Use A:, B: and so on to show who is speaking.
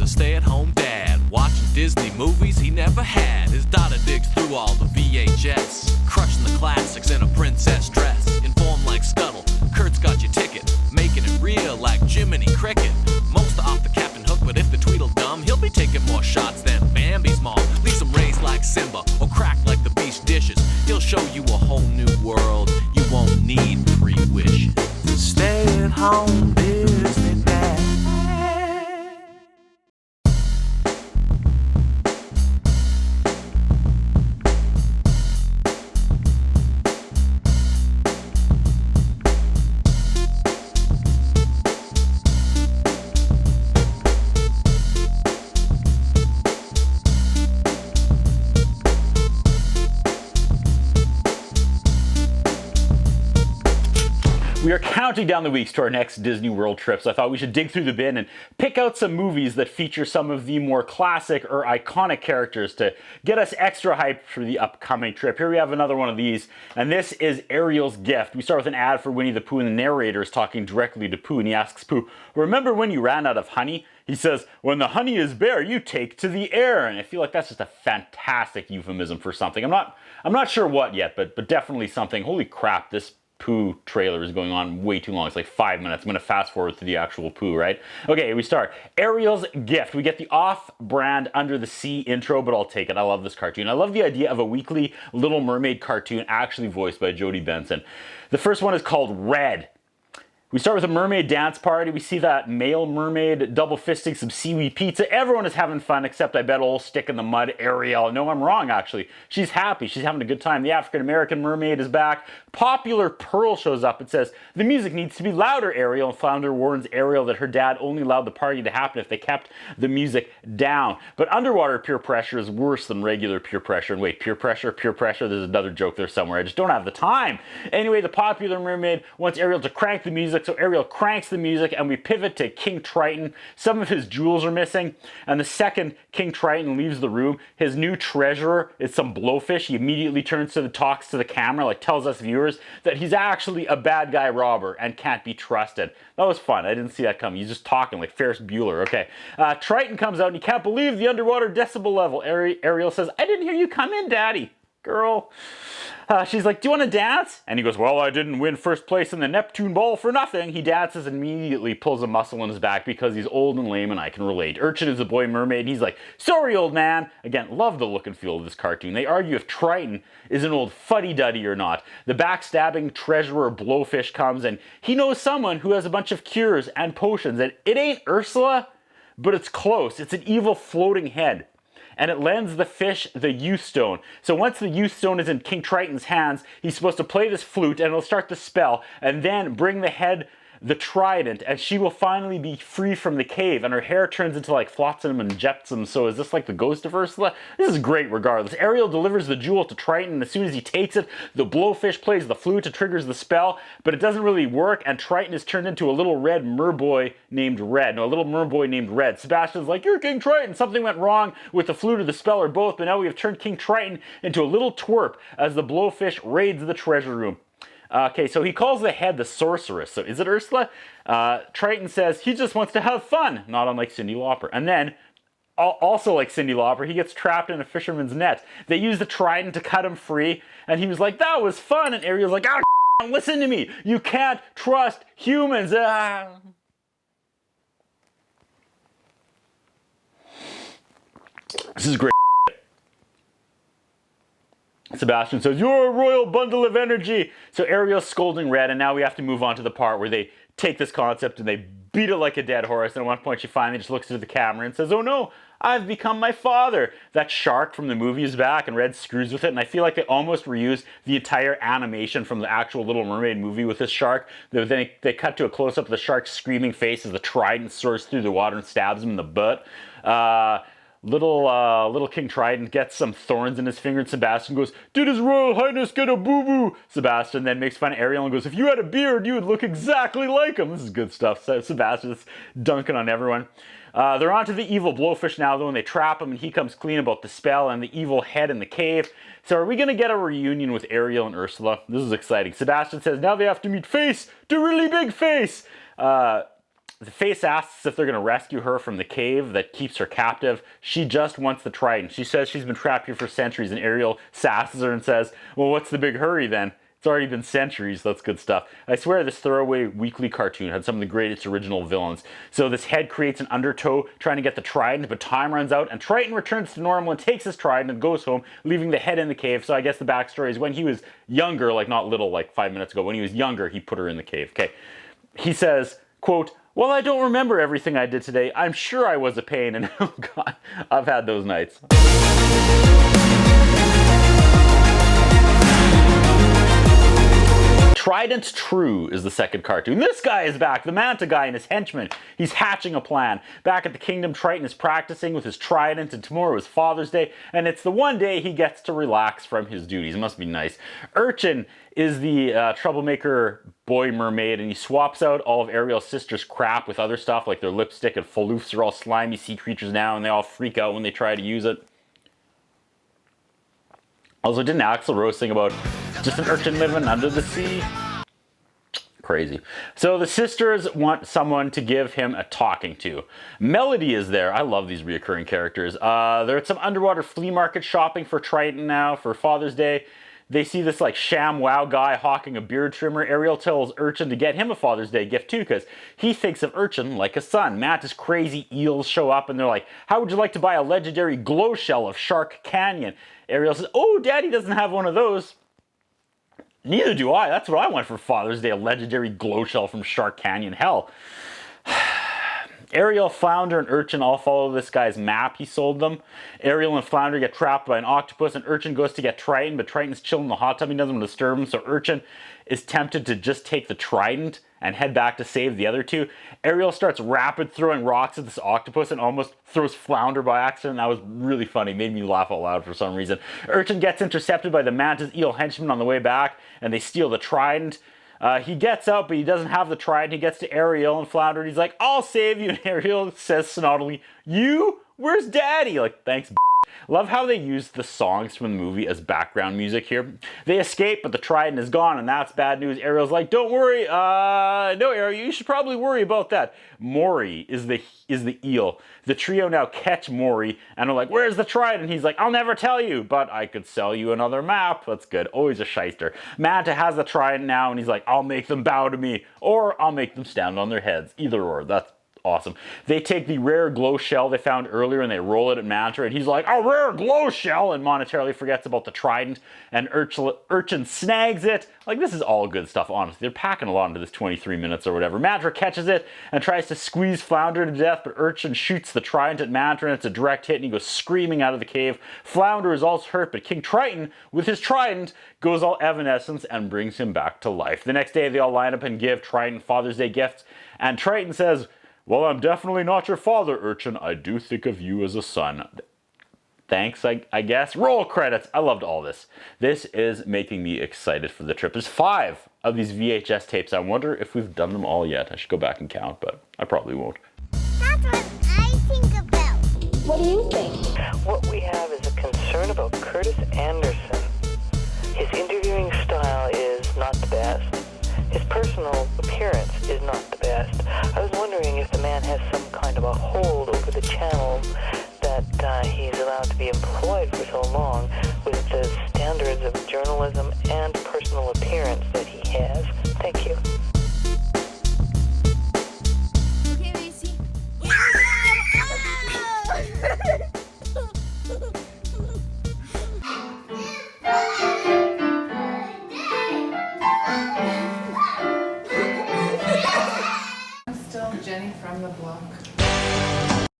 A: a stay-at-home dad, watching Disney movies he never had. His daughter digs through all the VHS, crushing the classics in a princess dress. Informed like Scuttle, Kurt's got your ticket, making it real like Jiminy Cricket. Most are off the Captain Hook, but if the Tweedledum, he'll be taking more shots than Bambi's mom. Leaves him raised like Simba, or cracked like the beach dishes. He'll show you a whole new world, you won't need 3 wishes. Stay at home, Disney Dad.
B: We are counting down the weeks to our next Disney World trip, so I thought we should dig through the bin and pick out some movies that feature some of the more classic or iconic characters to get us extra hyped for the upcoming trip. Here we have another one of these, and this is Ariel's Gift. We start with an ad for Winnie the Pooh, and the narrator is talking directly to Pooh, and he asks Pooh, "Remember when you ran out of honey?" He says, "When the honey is bare, you take to the air." And I feel like that's just a fantastic euphemism for something. I'm not sure what yet, but definitely something. Holy crap, this Pooh trailer is going on way too long. It's like 5 minutes. I'm going to fast forward to the actual Pooh, right? Okay, we start. Ariel's Gift. We get the off-brand Under the Sea intro, but I'll take it. I love this cartoon. I love the idea of a weekly Little Mermaid cartoon actually voiced by Jodie Benson. The first one is called Red. We start with a mermaid dance party. We see that male mermaid double fisting some seaweed pizza. Everyone is having fun except I bet old stick in the mud Ariel. No, I'm wrong actually. She's happy. She's having a good time. The African American mermaid is back. Popular Pearl shows up and says, "The music needs to be louder, Ariel." And Flounder warns Ariel that her dad only allowed the party to happen if they kept the music down. But underwater peer pressure is worse than regular peer pressure. And wait, peer pressure? Peer pressure? There's another joke there somewhere. I just don't have the time. Anyway, the popular mermaid wants Ariel to crank the music, so Ariel cranks the music, and we pivot to King Triton. Some of his jewels are missing, and the second King Triton leaves the room, his new treasurer is some blowfish. He immediately talks to the camera, like tells us viewers that he's actually a bad guy robber and can't be trusted. That was fun. I didn't see that coming. He's just talking like Ferris Bueller. Okay, Triton comes out and he can't believe the underwater decibel level. Ariel says, "I didn't hear you come in, Daddy." Girl. She's like, "Do you want to dance?" And he goes, "Well, I didn't win first place in the Neptune Ball for nothing." He dances and immediately pulls a muscle in his back because he's old and lame and I can relate. Urchin is a boy mermaid and he's like, "Sorry, old man." Again, love the look and feel of this cartoon. They argue if Triton is an old fuddy-duddy or not. The backstabbing treasurer blowfish comes and he knows someone who has a bunch of cures and potions. And it ain't Ursula, but it's close. It's an evil floating head. And it lends the fish the youth stone. So once the youth stone is in King Triton's hands, he's supposed to play this flute and it'll start the spell and then bring the head the trident, and she will finally be free from the cave, and her hair turns into like flotsam and jetsam. So is this like the ghost of Ursula? This is great regardless. Ariel delivers the jewel to Triton, and as soon as he takes it, the blowfish plays the flute to triggers the spell, but it doesn't really work, and Triton is turned into a little red merboy named Red. No, a little merboy named Red. Sebastian's like, "You're King Triton. Something went wrong with the flute or the spell or both, but now we have turned King Triton into a little twerp as the blowfish raids the treasure room." Okay, so he calls the head the sorceress. So is it Ursula? Triton says he just wants to have fun, not unlike Cyndi Lauper. And then, also like Cyndi Lauper, he gets trapped in a fisherman's net. They use the trident to cut him free, and he was like, "That was fun." And Ariel's like, "Ah, listen to me. You can't trust humans." This is great. Sebastian says, "You're a royal bundle of energy." So Ariel's scolding Red, and now we have to move on to the part where they take this concept and they beat it like a dead horse. And at one point she finally just looks into the camera and says, "Oh no, I've become my father." That shark from the movie is back, and Red screws with it. And I feel like they almost reused the entire animation from the actual Little Mermaid movie with this shark. Then they cut to a close-up of the shark's screaming face as the trident soars through the water and stabs him in the butt. Little King Triton gets some thorns in his finger, and Sebastian goes, "Did His Royal Highness get a boo-boo?" Sebastian then makes fun of Ariel and goes, "If you had a beard, you would look exactly like him." This is good stuff. So Sebastian's dunking on everyone. They're onto the evil blowfish now, though, and they trap him, and he comes clean about the spell and the evil head in the cave. So are we going to get a reunion with Ariel and Ursula? This is exciting. Sebastian says now they have to meet face to really big face. The face asks if they're going to rescue her from the cave that keeps her captive. She just wants the trident. She says she's been trapped here for centuries, and Ariel sasses her and says, well, what's the big hurry then? It's already been centuries. That's good stuff. I swear this throwaway weekly cartoon had some of the greatest original villains. So this head creates an undertow trying to get the trident, but time runs out, and Triton returns to normal and takes his trident and goes home, leaving the head in the cave. So I guess the backstory is when he was younger, like not little, like 5 minutes ago, when he was younger, he put her in the cave. Okay. He says, quote, well, I don't remember everything I did today. I'm sure I was a pain, and oh God, I've had those nights. Trident True is the second cartoon. This guy is back, the Manta guy and his henchman. He's hatching a plan. Back at the kingdom, Triton is practicing with his trident, and tomorrow is Father's Day, and it's the one day he gets to relax from his duties. It must be nice. Urchin is the troublemaker boy mermaid, and he swaps out all of Ariel's sister's crap with other stuff, like their lipstick and faloofs are all slimy sea creatures now, and they all freak out when they try to use it. Also, didn't Axl Rose sing about just an urchin living under the sea? Crazy. So the sisters want someone to give him a talking to. Melody is there. I love these reoccurring characters. They're at some underwater flea market shopping for Triton now for Father's Day. They see this like sham wow guy hawking a beard trimmer. Ariel tells Urchin to get him a Father's Day gift too, because he thinks of Urchin like a son. Manta's crazy eels show up and they're like, how would you like to buy a legendary glow shell of Shark Canyon? Ariel says, oh, Daddy doesn't have one of those. Neither do I. That's what I want for Father's Day, a legendary glow shell from Shark Canyon. Hell. Ariel, Flounder, and Urchin all follow this guy's map he sold them. Ariel and Flounder get trapped by an octopus, and Urchin goes to get Triton, but Triton's chilling in the hot tub. He doesn't want to disturb him, so Urchin is tempted to just take the trident and head back to save the other two. Ariel starts rapid throwing rocks at this octopus and almost throws Flounder by accident. That was really funny. Made me laugh out loud for some reason. Urchin gets intercepted by the Manta's eel henchman on the way back, and they steal the trident. He gets out, but he doesn't have the trident. He gets to Ariel and Flounder, and he's like, I'll save you. And Ariel says snottily, you? Where's Daddy? Like, thanks, Love how they used the songs from the movie as background music here. They escape, but the trident is gone, and that's bad news. Ariel's like, don't worry. No, Ariel, you should probably worry about that. Maury is the eel. The trio now catch Maury, and are like, where's the trident? He's like, I'll never tell you, but I could sell you another map. That's good. Always a shyster. Manta has the trident now, and he's like, I'll make them bow to me, or I'll make them stand on their heads. Either or. That's awesome. They take the rare glow shell they found earlier and they roll it at Manta, and he's like, a rare glow shell, and monetarily forgets about the trident, and Urchin snags it. Like, this is all good stuff, honestly. They're packing a lot into this 23 minutes or whatever. Manta catches it and tries to squeeze Flounder to death, but Urchin shoots the trident at Manta, and it's a direct hit, and he goes screaming out of the cave. Flounder is also hurt, but King Triton, with his trident, goes all evanescence and brings him back to life. The next day, they all line up and give Triton Father's Day gifts, and Triton says, well, I'm definitely not your father, Urchin. I do think of you as a son. Thanks, I guess. Roll credits. I loved all this. This is making me excited for the trip. There's 5 of these VHS tapes. I wonder if we've done them all yet. I should go back and count, but I probably won't.
C: That's what I think about.
D: What do you think?
E: What we have is a concern about Curtis Anderson. His interviewing style is not the best. His personal appearance is not the best. I was wondering if the man has some kind of a hold over the channel that he's allowed to be employed for so long with the standards of journalism and personal appearance that he has. Thank you.
C: Okay, Macy.
F: I'm still Jenny from the block.